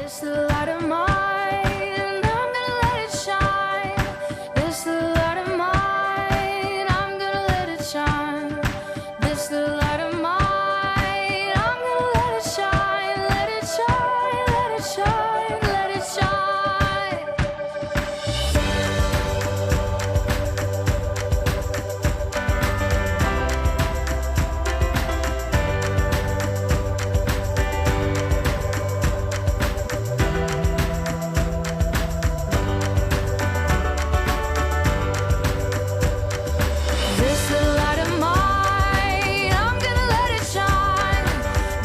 This little light of mine, I'm gonna let it shine. This little light of mine, I'm gonna let it shine. This little light of mine, I'm gonna let it shine. Let it shine, let it shine, let it shine. This little light of mine, I'm gonna let it shine.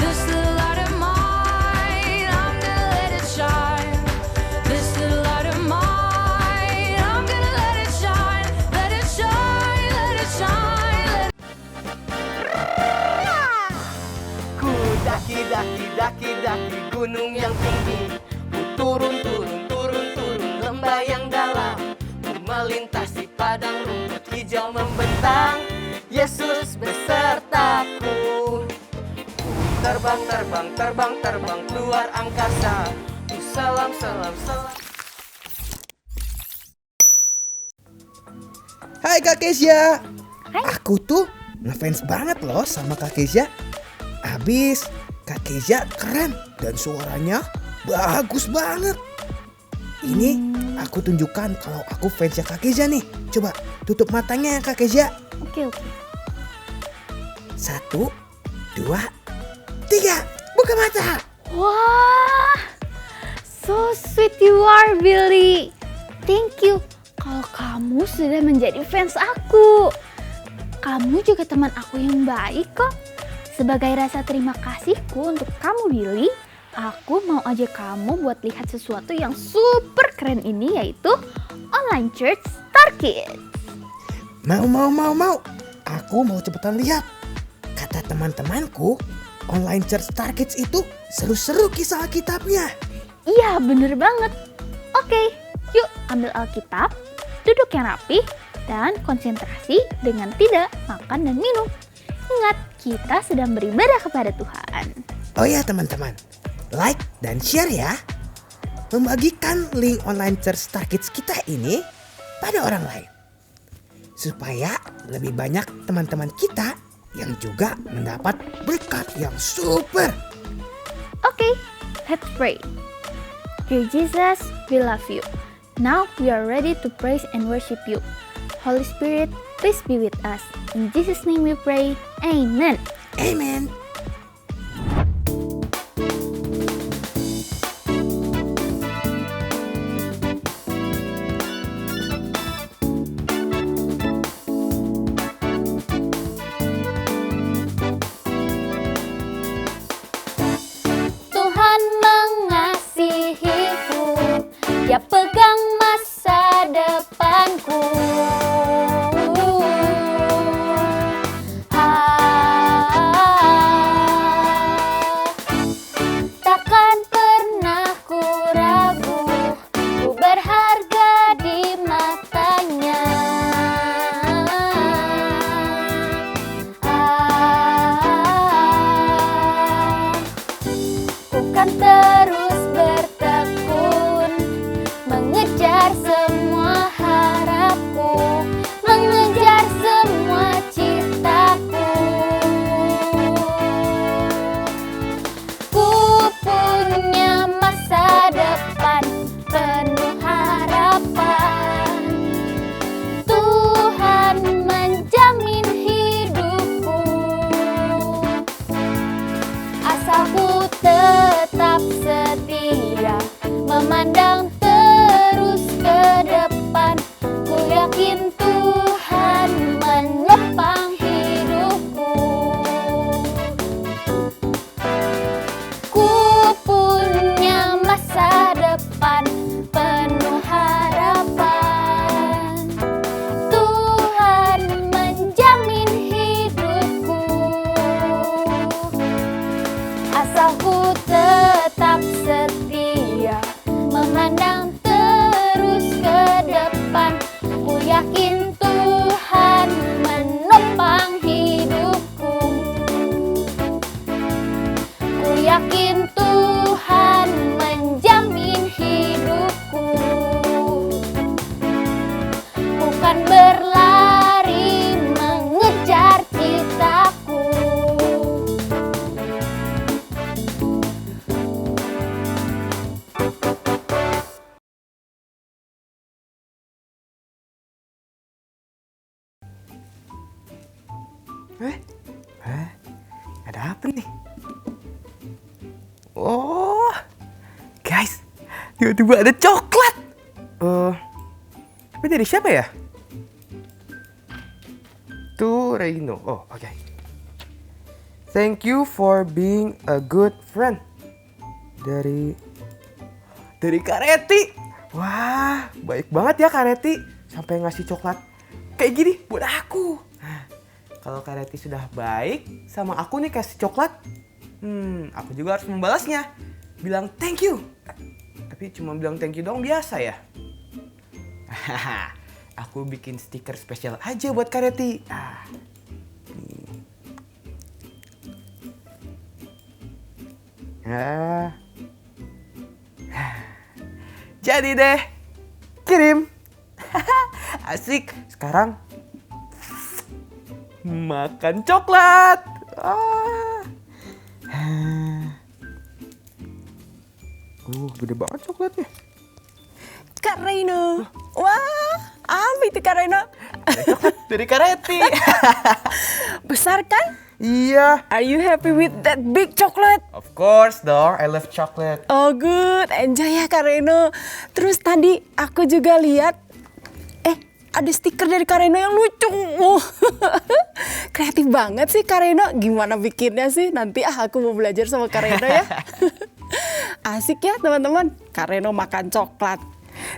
This little light of mine, I'm gonna let it shine. This little light of mine, I'm gonna let it shine. Let it shine, let it shine, let Ku daki gunung yang tinggi. Ku turun lembah yang dalam. Ku melintasi padang rumput hijau membentang. Yesus besertaku. Ku terbang keluar angkasa. Ku salam. Hai Kak Kezia. Hai. Aku tuh ngefans banget loh sama Kak Kezia. Abis Kak Kezia keren dan suaranya bagus banget. Ini aku tunjukkan kalau aku fansnya Kak Kezia nih. Coba tutup matanya ya Kak Kezia. Oke. 1, 2, 3. Buka mata. Wah, so sweet you are, Billy. Thank you. Kalau kamu sudah menjadi fans aku. Kamu juga teman aku yang baik kok. Sebagai rasa terima kasihku untuk kamu, Billy, aku mau ajak kamu buat lihat sesuatu yang super keren ini, yaitu Online Church Star Kids. Mau. Aku mau cepetan lihat. Kata teman-temanku, Online Church Star Kids itu seru-seru kisah Alkitabnya. Iya, bener banget. Oke, yuk ambil Alkitab, duduk yang rapi, dan konsentrasi dengan tidak makan dan minum. Ingat, kita sedang beribadah kepada Tuhan. Oh ya teman-teman, like dan share ya. Membagikan link Online Church Star Kids kita ini pada orang lain. Supaya lebih banyak teman-teman kita yang juga mendapat berkat yang super. Oke, let's pray. Dear Jesus, we love you. Now we are ready to praise and worship you. Holy Spirit, please be with us. In Jesus' name we pray. Amen. Amen. Tuhan mengasihiku, Dia pegang masa depanku. Takkan pernah ku ragu, ku berharga di matanya. Ku kan terus bertekun Tiba-tiba ada coklat. Tapi dari siapa ya? To Reino. Oh, oke. Thank you for being a good friend. Dari Kak Reti. Wah, baik banget ya Kak Reti. Sampai ngasih coklat kayak gini buat aku. Nah, kalau Kak Reti sudah baik sama aku nih kasih coklat, aku juga harus membalasnya. Bilang thank you. Tapi cuma bilang thank you doang biasa ya. Aku bikin stiker spesial aja buat Kak Reti. Jadi deh, kirim. Asik. Sekarang makan coklat. Gede banget coklatnya. Kak Reino. Wah, apa itu Kak Reino? Dari Kak Reti. Besar kan? Iya. Are you happy with that big chocolate? Of course dong, I love chocolate. Oh good, enjoy ya Kak Reino. Terus tadi aku juga lihat, ada stiker dari Kak Reino yang lucu. Kreatif banget sih Kak Reino. Gimana bikinnya sih? Nanti aku mau belajar sama Kak Reino ya. Asik ya teman-teman. Kak Reino makan coklat.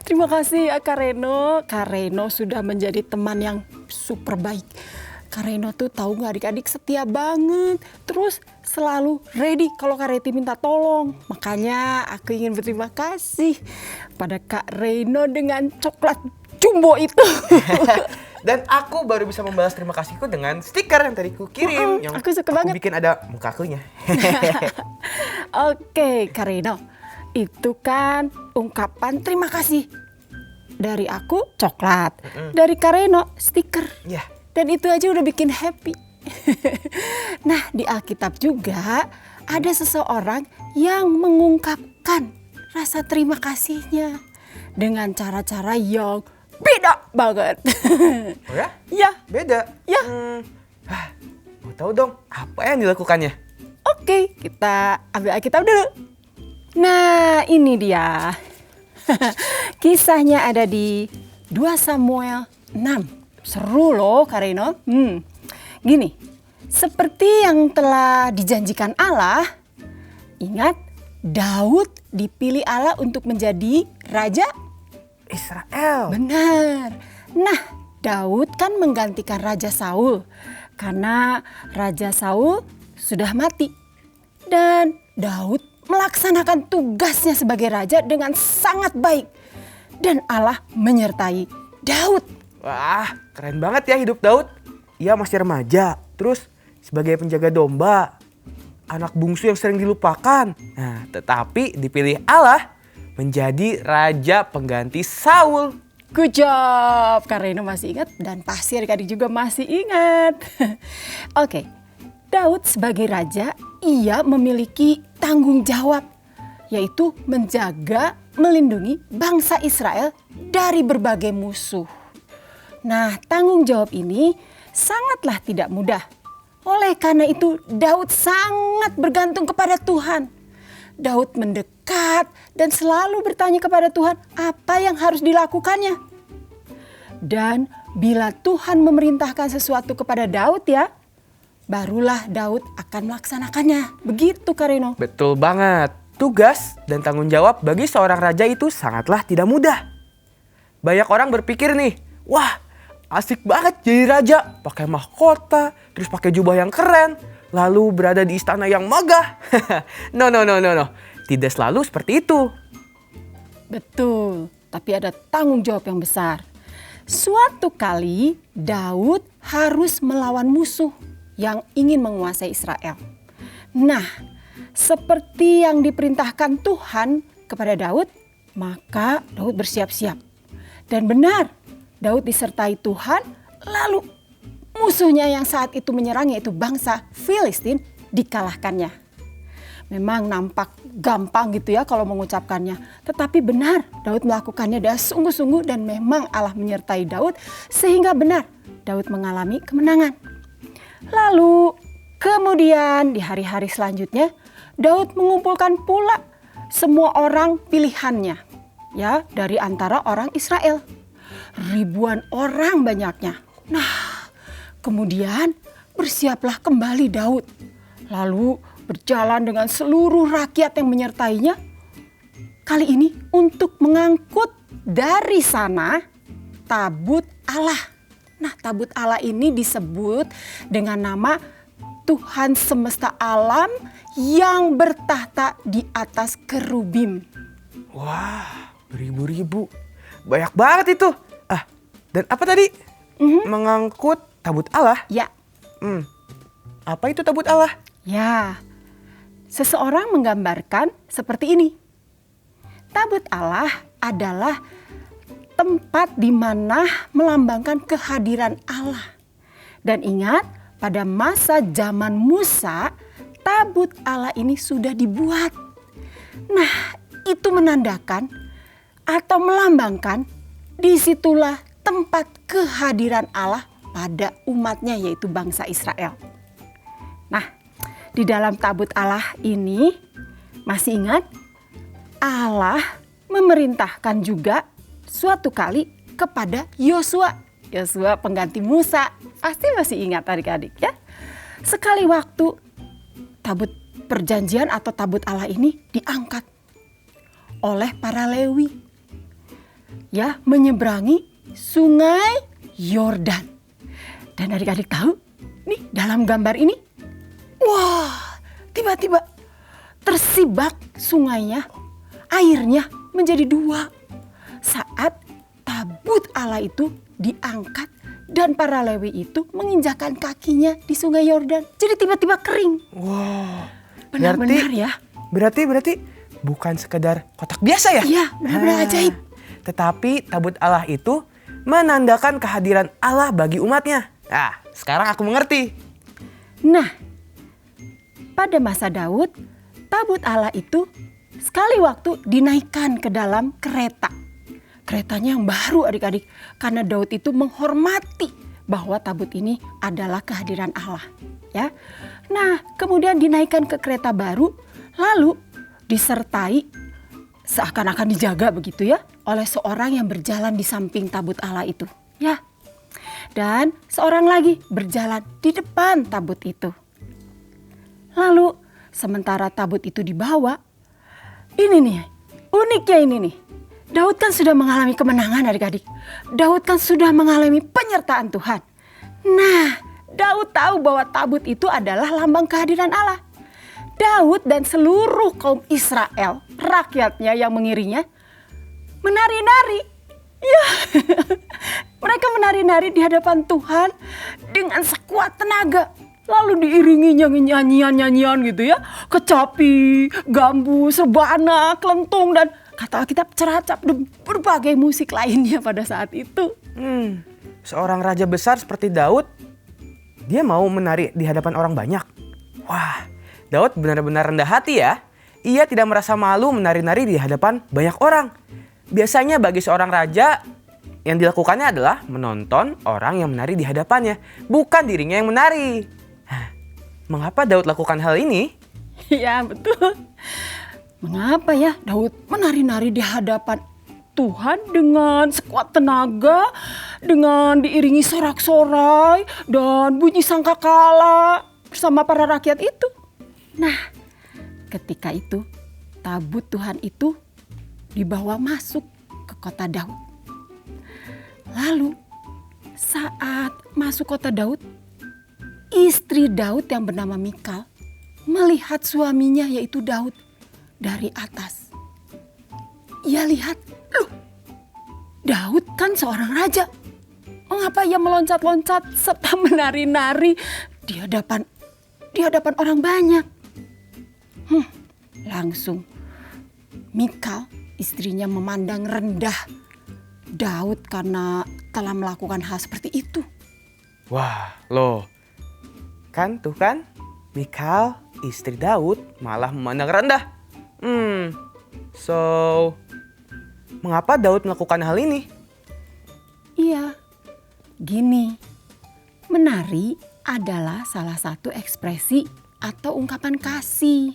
Terima kasih ya Kak Reino. Kak Reino sudah menjadi teman yang super baik. Kak Reino tuh tahu nggak adik-adik setia banget. Terus selalu ready kalau Kak Reti minta tolong. Makanya aku ingin berterima kasih pada Kak Reino dengan coklat jumbo itu. Dan aku baru bisa membalas terima kasihku dengan stiker yang tadi ku kirim. Yang aku suka banget. bikin ada muka akunya. Oke, Kak Reino. Itu kan ungkapan terima kasih. Dari aku coklat. Dari Kak Reino stiker. Iya. Dan itu aja udah bikin happy. Nah, di Alkitab juga ada seseorang yang mengungkapkan rasa terima kasihnya dengan cara-cara yang beda banget. Oh ya? Ya, Beda? ya. Mau tahu dong apa yang dilakukannya? Oke, kita ambil Alkitab dulu. Nah, ini dia. Kisahnya ada di 2 Samuel 6. Seru loh Kak Reino. Gini, seperti yang telah dijanjikan Allah, ingat Daud dipilih Allah untuk menjadi raja Israel. Benar. Nah, Daud kan menggantikan Raja Saul karena Raja Saul sudah mati. Dan Daud melaksanakan tugasnya sebagai raja dengan sangat baik. Dan Allah menyertai Daud. Wah, keren banget ya hidup Daud. Ia masih remaja, terus sebagai penjaga domba, anak bungsu yang sering dilupakan. Nah, tetapi dipilih Allah menjadi raja pengganti Saul. Good job, Kak Reino masih ingat dan pasti adik-adik juga masih ingat. Oke, Daud sebagai raja, ia memiliki tanggung jawab, yaitu menjaga, melindungi bangsa Israel dari berbagai musuh. Nah, tanggung jawab ini sangatlah tidak mudah. Oleh karena itu, Daud sangat bergantung kepada Tuhan. Daud mendekat dan selalu bertanya kepada Tuhan apa yang harus dilakukannya. Dan bila Tuhan memerintahkan sesuatu kepada Daud ya, barulah Daud akan melaksanakannya. Begitu Kak Reino. Betul banget. Tugas dan tanggung jawab bagi seorang raja itu sangatlah tidak mudah. Banyak orang berpikir nih, wah asik banget jadi raja. Pakai mahkota, terus pakai jubah yang keren, lalu berada di istana yang megah. No. Tidak selalu seperti itu. Betul, tapi ada tanggung jawab yang besar. Suatu kali Daud harus melawan musuh yang ingin menguasai Israel. Nah, seperti yang diperintahkan Tuhan kepada Daud, maka Daud bersiap-siap. Dan benar, Daud disertai Tuhan, lalu musuhnya yang saat itu menyerang yaitu bangsa Filistin dikalahkannya. Memang nampak gampang gitu ya kalau mengucapkannya. Tetapi benar Daud melakukannya dengan sungguh-sungguh dan memang Allah menyertai Daud sehingga benar Daud mengalami kemenangan. Lalu kemudian di hari-hari selanjutnya Daud mengumpulkan pula semua orang pilihannya. ya dari antara orang Israel. Ribuan orang banyaknya. Nah, kemudian bersiaplah kembali Daud. Lalu berjalan dengan seluruh rakyat yang menyertainya. Kali ini untuk mengangkut dari sana tabut Allah. Nah, tabut Allah ini disebut dengan nama Tuhan semesta alam yang bertahta di atas kerubim. Wah, beribu-ribu. Banyak banget itu. Dan apa tadi? Mengangkut tabut Allah? Ya, Apa itu tabut Allah? ya. Seseorang menggambarkan seperti ini. Tabut Allah adalah tempat di mana melambangkan kehadiran Allah. Dan ingat, pada masa zaman Musa, tabut Allah ini sudah dibuat. Nah, itu menandakan atau melambangkan disitulah tempat kehadiran Allah pada umatnya, yaitu bangsa Israel. Nah, di dalam tabut Allah ini masih ingat Allah memerintahkan juga suatu kali kepada Yosua. Yosua pengganti Musa. Pasti masih ingat adik-adik ya. Sekali waktu tabut perjanjian atau tabut Allah ini diangkat oleh para Lewi. Ya, menyeberangi Sungai Yordan. Dan adik-adik tahu, nih dalam gambar ini, wah, tiba-tiba tersibak sungainya, airnya menjadi dua. Saat tabut Allah itu diangkat dan para Lewi itu menginjakkan kakinya di Sungai Yordan. Jadi tiba-tiba kering. Wow. Benar-benar ya. Berarti bukan sekedar kotak biasa ya? Iya, benar-benar ajaib. Tetapi tabut Allah itu menandakan kehadiran Allah bagi umatnya. Nah, sekarang aku mengerti. Nah, pada masa Daud, tabut Allah itu sekali waktu dinaikkan ke dalam kereta. Keretanya yang baru adik-adik, karena Daud itu menghormati bahwa tabut ini adalah kehadiran Allah. Ya, nah kemudian dinaikkan ke kereta baru, lalu disertai seakan-akan dijaga begitu ya oleh seorang yang berjalan di samping tabut Allah itu. Ya, dan seorang lagi berjalan di depan tabut itu. Lalu sementara tabut itu dibawa, ini nih uniknya ini nih. Daud kan sudah mengalami kemenangan adik-adik. Daud kan sudah mengalami penyertaan Tuhan. Nah, Daud tahu bahwa tabut itu adalah lambang kehadiran Allah. Daud dan seluruh kaum Israel, rakyatnya yang mengiringnya, menari-nari. Ya, mereka menari-nari di hadapan Tuhan dengan sekuat tenaga. Lalu diiringi nyanyian-nyanyian gitu ya. Kecapi, gambus, rebana, kelentung, dan kata Alkitab ceracap dan berbagai musik lainnya pada saat itu. Seorang raja besar seperti Daud, dia mau menari di hadapan orang banyak. Wah, Daud benar-benar rendah hati ya. Ia tidak merasa malu menari-nari di hadapan banyak orang. Biasanya bagi seorang raja, yang dilakukannya adalah menonton orang yang menari di hadapannya, bukan dirinya yang menari. Mengapa Daud lakukan hal ini? Ya betul. Mengapa ya Daud menari-nari di hadapan Tuhan dengan sekuat tenaga, dengan diiringi sorak-sorai dan bunyi sangkakala bersama para rakyat itu? Nah, ketika itu tabut Tuhan itu dibawa masuk ke kota Daud. Lalu saat masuk kota Daud, istri Daud yang bernama Mikal melihat suaminya yaitu Daud dari atas. Ia lihat, loh, Daud kan seorang raja. Mengapa ia meloncat-loncat serta menari-nari di hadapan orang banyak? Langsung Mikal, istrinya, memandang rendah Daud karena telah melakukan hal seperti itu. Wah, loh. Kan tuh kan, Mikal, istri Daud malah memandang rendah. So, mengapa Daud melakukan hal ini? Iya, gini, menari adalah salah satu ekspresi atau ungkapan kasih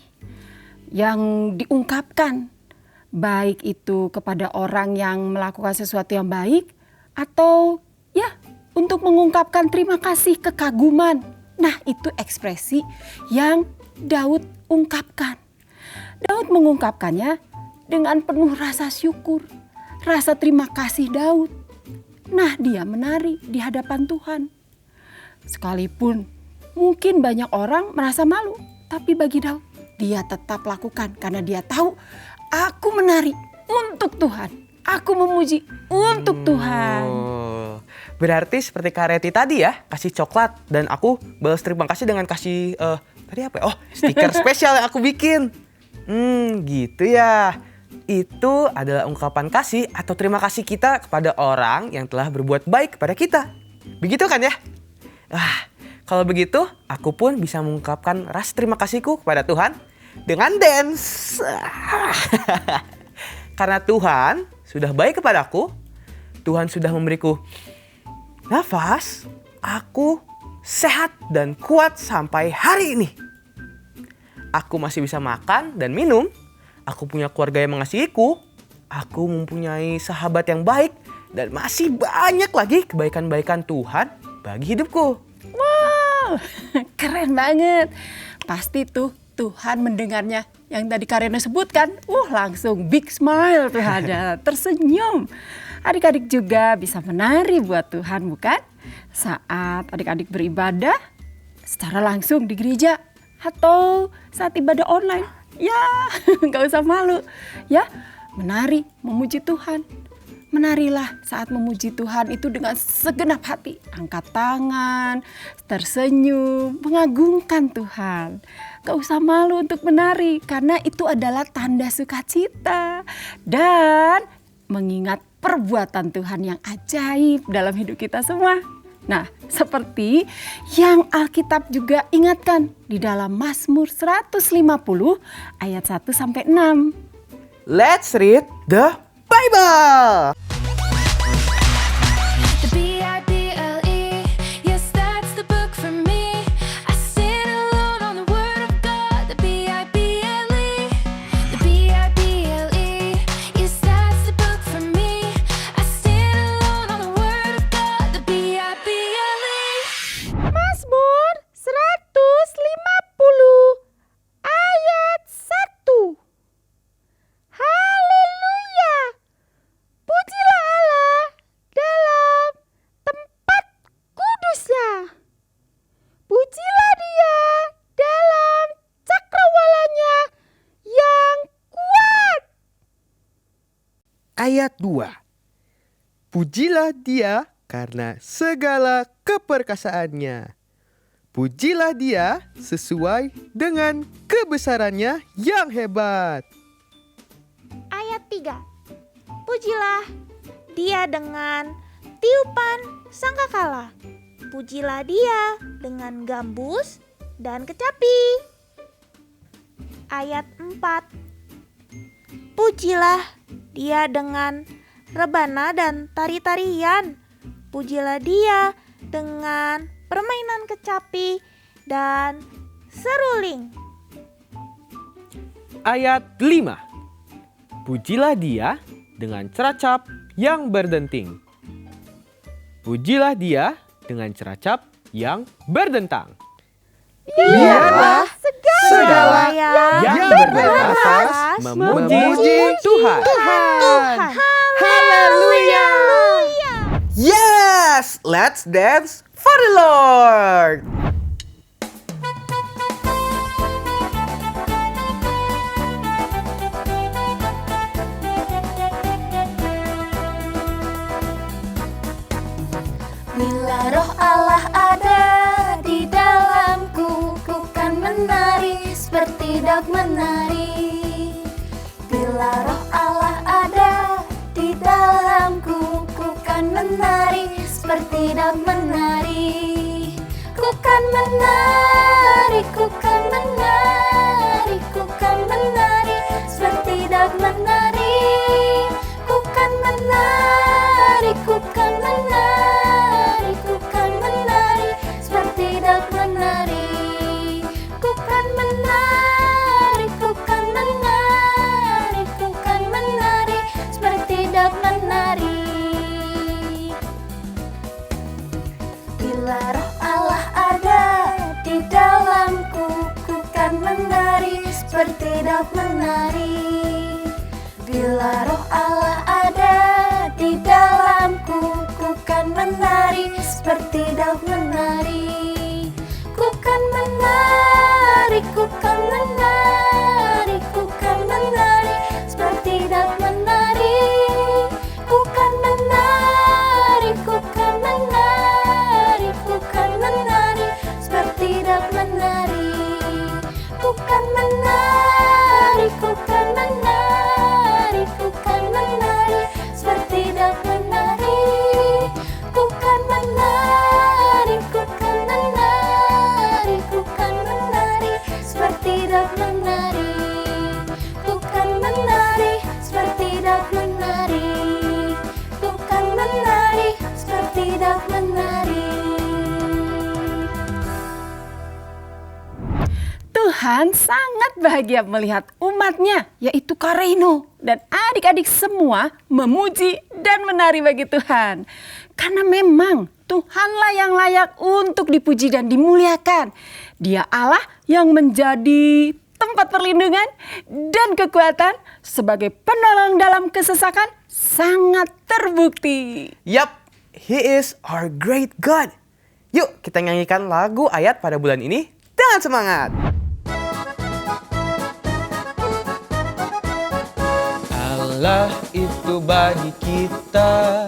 yang diungkapkan Baik itu kepada orang yang melakukan sesuatu yang baik atau ya untuk mengungkapkan terima kasih, kekaguman. Nah, itu ekspresi yang Daud ungkapkan. Daud mengungkapkannya dengan penuh rasa syukur, rasa terima kasih Daud. Nah, dia menari di hadapan Tuhan. Sekalipun mungkin banyak orang merasa malu, tapi bagi Daud, dia tetap lakukan karena dia tahu, aku menari untuk Tuhan. Aku memuji untuk Tuhan. Berarti seperti Kak Reti tadi ya, kasih coklat dan aku balas terima kasih dengan kasih tadi apa ya? Oh, stiker spesial yang aku bikin. Gitu ya. Itu adalah ungkapan kasih atau terima kasih kita kepada orang yang telah berbuat baik kepada kita. Begitu kan ya? Kalau begitu, aku pun bisa mengungkapkan rasa terima kasihku kepada Tuhan dengan dance. Karena Tuhan sudah baik kepadaku, Tuhan sudah memberiku nafas, aku sehat dan kuat sampai hari ini. Aku masih bisa makan dan minum, aku punya keluarga yang mengasihiku, aku mempunyai sahabat yang baik, dan masih banyak lagi kebaikan-baikan Tuhan bagi hidupku. Wow, keren banget. Pasti tuh Tuhan mendengarnya yang tadi Karena sebutkan. Langsung big smile tuh ada, tersenyum. Adik-adik juga bisa menari buat Tuhan, bukan? Saat adik-adik beribadah secara langsung di gereja atau saat ibadah online. Ya, nggak usah malu. Ya, menari, memuji Tuhan. Menarilah saat memuji Tuhan itu dengan segenap hati. Angkat tangan, tersenyum, mengagungkan Tuhan. Gak usah malu untuk menari karena itu adalah tanda sukacita. Dan mengingat perbuatan Tuhan yang ajaib dalam hidup kita semua. Nah, seperti yang Alkitab juga ingatkan di dalam Mazmur 150 ayat 1-6. Let's read the Bible. The Bible, yes, that's the book for me. I stand alone on the word of God. The Bible, the Bible, yes, that's the book for me. I stand alone on the word of God. The Bible. Mazmur 150 ayat 1. Haleluya! Pujilah Allah dalam tempat kudusnya. Pujilah Dia dalam cakrawalanya yang kuat. Ayat 2. Pujilah Dia karena segala keperkasaannya. Pujilah Dia sesuai dengan kebesarannya yang hebat. Ayat 3. Pujilah Dia dengan tiupan sangkakala. Pujilah Dia dengan gambus dan kecapi. Ayat 4. Pujilah Dia dengan rebana dan tari-tarian. Pujilah Dia dengan permainan kecapi dan seruling. Ayat 5. Pujilah Dia dengan ceracap yang berdenting. Pujilah Dia dengan ceracap yang berdentang. Biarlah segala yang bernafas memuji Tuhan. Haleluya. Yes, let's dance for the Lord. Bila roh Allah ada di dalamku, ku kan menari seperti Daud menari. Bila roh Allah ada di dalamku, ku kan menari seperti Daud menari. Ku kan menari, ku kan menari, ku kan menari seperti Daud menari. Ku kan menari, ku kan menari, ku kan menari seperti Daud menari. Ku kan menari, ku kan menari, ku kan menari Bila roh Allah ada di dalamku, ku kan menari seperti Daud menari. Ku kan menari, ku kan menari, ku kan menari seperti Daud menari. Ku kan menari, ku kan menari, ku kan menari seperti Daud menari. Ku kan menari, ku kan menari, ku kan menari seperti Daud menari. Ku kan menari, ku kan menari, ku kan menari seperti Daud menari. Ku kan menari seperti Daud menari. Ku kan menari seperti Daud menari. Tuhan sangat bahagia melihat umatnya, yaitu Kak Reino dan adik-adik semua memuji dan menari bagi Tuhan. Karena memang Tuhanlah yang layak untuk dipuji dan dimuliakan. Dia Allah yang menjadi tempat perlindungan dan kekuatan sebagai penolong dalam kesesakan sangat terbukti. Yap, He is our great God. Yuk kita nyanyikan lagu ayat pada bulan ini dengan semangat. Allah itu bagi kita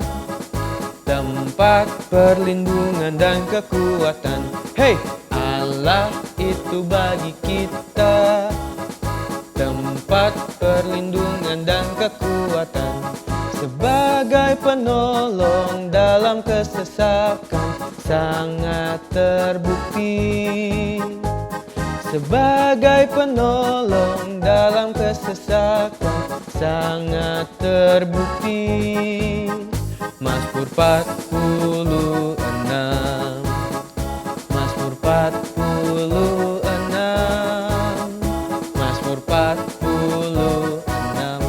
tempat perlindungan dan kekuatan. Hey, Allah itu bagi kita tempat perlindungan dan kekuatan. Sebagai penolong dalam kesesakan sangat terbukti. Sebagai penolong dalam kesesakan sangat terbukti. Mazmur 46, Mazmur 46, Mazmur 46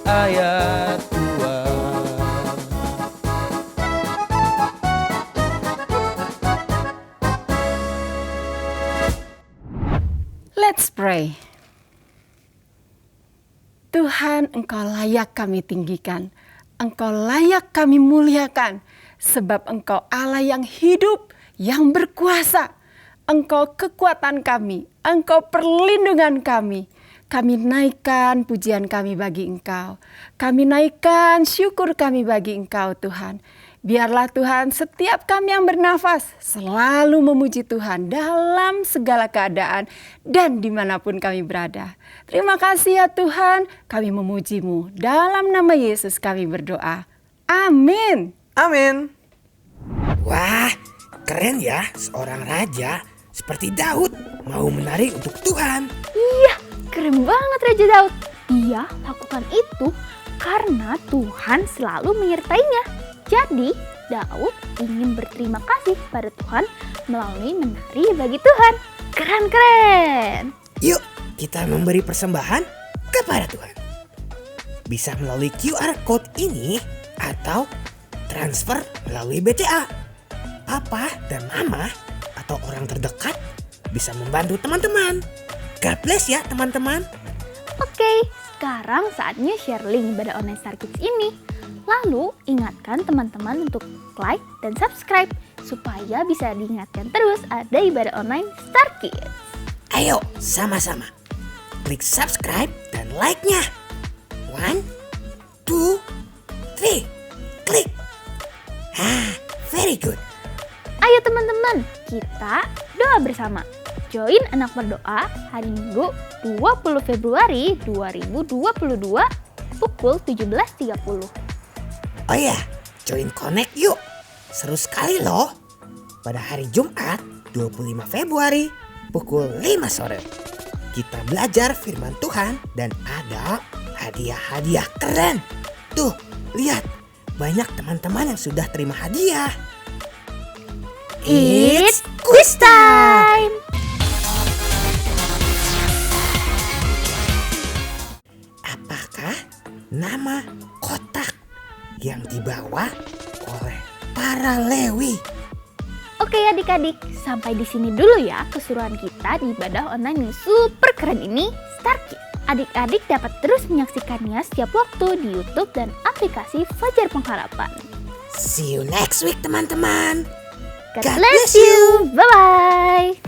ayat 2. Let's pray. Tuhan, Engkau layak kami tinggikan, Engkau layak kami muliakan, sebab Engkau Allah yang hidup, yang berkuasa. Engkau kekuatan kami, Engkau perlindungan kami. Kami naikkan pujian kami bagi Engkau. Kami naikkan syukur kami bagi Engkau, Tuhan. Biarlah Tuhan setiap kami yang bernafas selalu memuji Tuhan dalam segala keadaan dan dimanapun kami berada. Terima kasih ya Tuhan, kami memuji-Mu. Dalam nama Yesus kami berdoa. Amin. Amin. Wah, keren ya, seorang raja seperti Daud mau menari untuk Tuhan. Iya, keren banget Raja Daud. Dia lakukan itu karena Tuhan selalu menyertainya. Jadi, Daud ingin berterima kasih pada Tuhan melalui menari bagi Tuhan. Keren-keren. Yuk, kita memberi persembahan kepada Tuhan. Bisa melalui QR Code ini atau transfer melalui BCA. Papa dan Mama atau orang terdekat bisa membantu teman-teman. God bless ya teman-teman. Oke, sekarang saatnya share link ibadah online Star Kids ini. Lalu ingatkan teman-teman untuk like dan subscribe supaya bisa diingatkan terus ada ibadah online Star Kids. Ayo sama-sama klik subscribe dan like-nya. 1, 2, 3, klik. Very good. Ayo teman-teman, kita doa bersama. Join Anak Berdoa hari Minggu 20 Februari 2022 pukul 17.30. Oh ya, join Connect yuk. Seru sekali loh. Pada hari Jumat 25 Februari pukul 5 sore. Kita belajar firman Tuhan dan ada hadiah-hadiah keren. Tuh, lihat. Banyak teman-teman yang sudah terima hadiah. It's quiz time! Apakah nama kotak yang dibawa oleh para Lewi? Oke adik-adik, sampai di sini dulu ya keseruan kita di ibadah online yang super keren ini, Star Kids. Adik-adik dapat terus menyaksikannya setiap waktu di YouTube dan aplikasi Fajar Pengharapan. See you next week teman-teman. God bless you. Bye-bye.